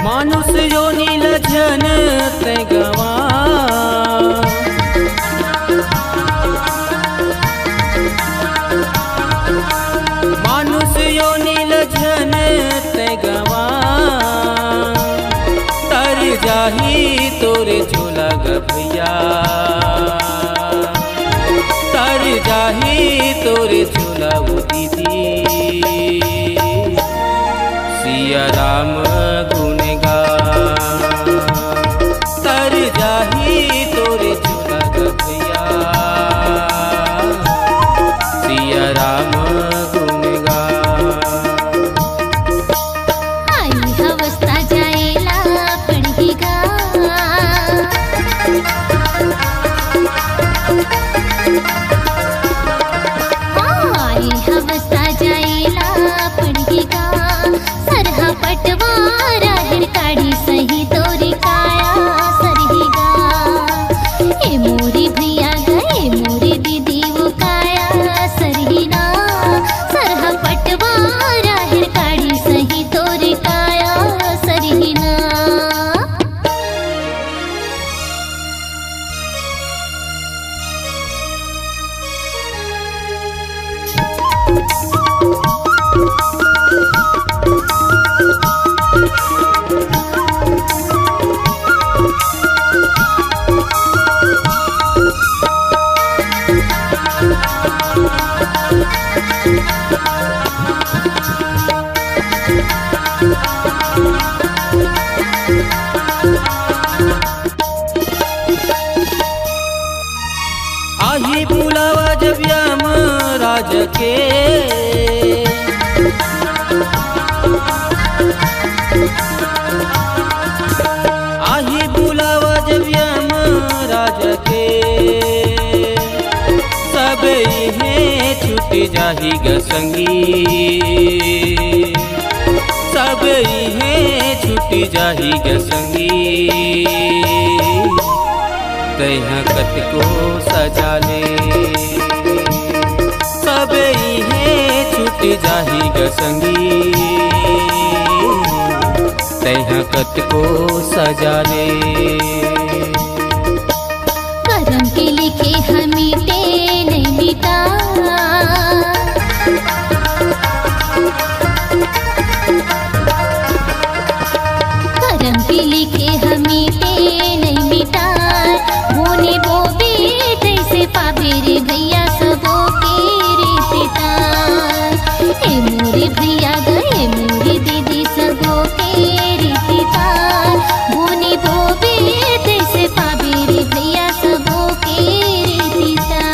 मानुष योनी लजन ते गवा, मानुष योनी लजन ते गवा, तर जाही तोरे झोला गभैया, तर जाही तोरे झोला वो दीदी। सिया राम गुण गा, तर जाही तोरे झोला गभैया, सिया राम गुण गा। आई अवस्था जायला पडही गा, आई अवस्था जायला पडही गा, सरहा पटवारा हिरकाडी सही तोरी काया सरही गा। ए मोरी भैया गा, ए मोरी दीदी वो काया सरही ना, सरहा पटवारा हिरकाडी सही तोरी काया सरही ना। आही बुलावा जब यम राज के, आही बुलावा जब यम राज के, सब इन्हें छूट जाही ग संगी, सब इन्हें छूट जाही ग संगी। तैहा कत को सजा ले, सब इन्हें छूट जाही ग संगी, तैहा कत को सजा ले। करम के लिखे हम मिटे नहीं मिटा, करम के लिखे हम मिटे नहीं मिटा, बोने बोबे तैसे पाबे रे भैया सबो के रे पिता। ए मोरे भैया गए मोरी दीदी सबो के रे पिता, बोने बोबे तैसे पाबे रे भैया सबो के रे पिता।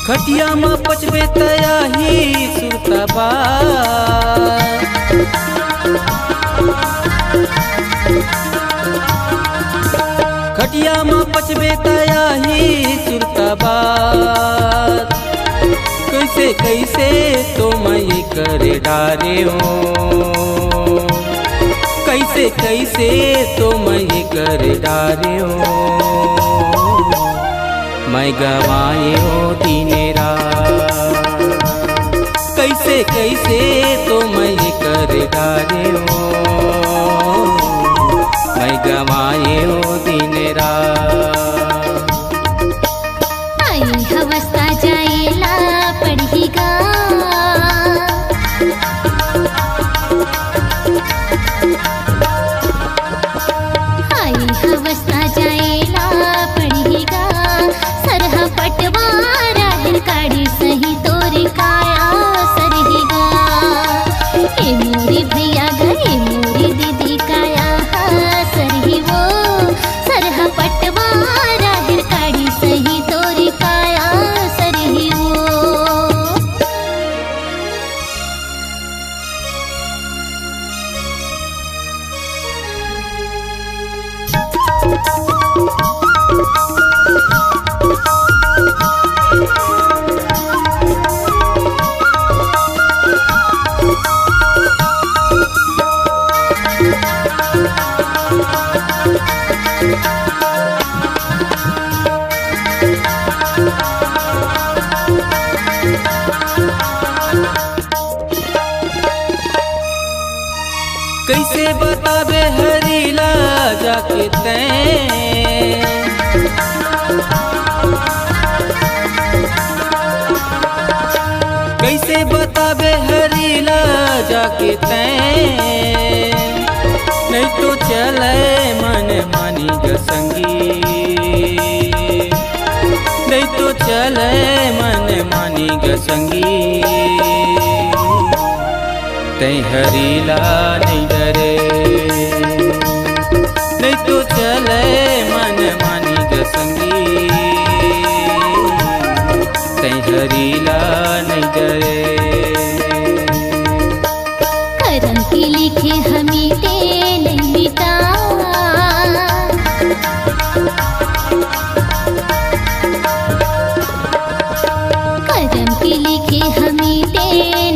खटिया में पचबे तया ही सुतबा, खटिया में पचबे तया ही सुतबा। कैसे कैसे तो मैं करे डारे हो, कैसे कैसे तो मैं करे डारे हो। मैं गवाए हो दिन रात, कैसे कैसे तो मैं कर डारे हो, मैं गवाए हो दिन रात। आई अवस्था जाएला पड़ेगा, आई अवस्था जाएला पड़ेगा, सरह पटवारा काड़ी सही तोर काया सरहेगा। ए मोरी भैया गए मोरी दीदी काया सरही वो, सरह पटवारा काड़ी सही तोर काया सरही वो। कैसे बताबे हरीला जाके तैं, कैसे बताबे हरीला जाके तैं, नहीं तो चले मन मानी गसंगी, नहीं तो चले मन मानी गसंगी। तैं हरीला नहीं डरे, नहीं तो चले मन मानी गसंगी, तैं हरीला नहीं डरे। करम की लिखे हमें ते नहीं मिटा, करम की लिखे हमें ते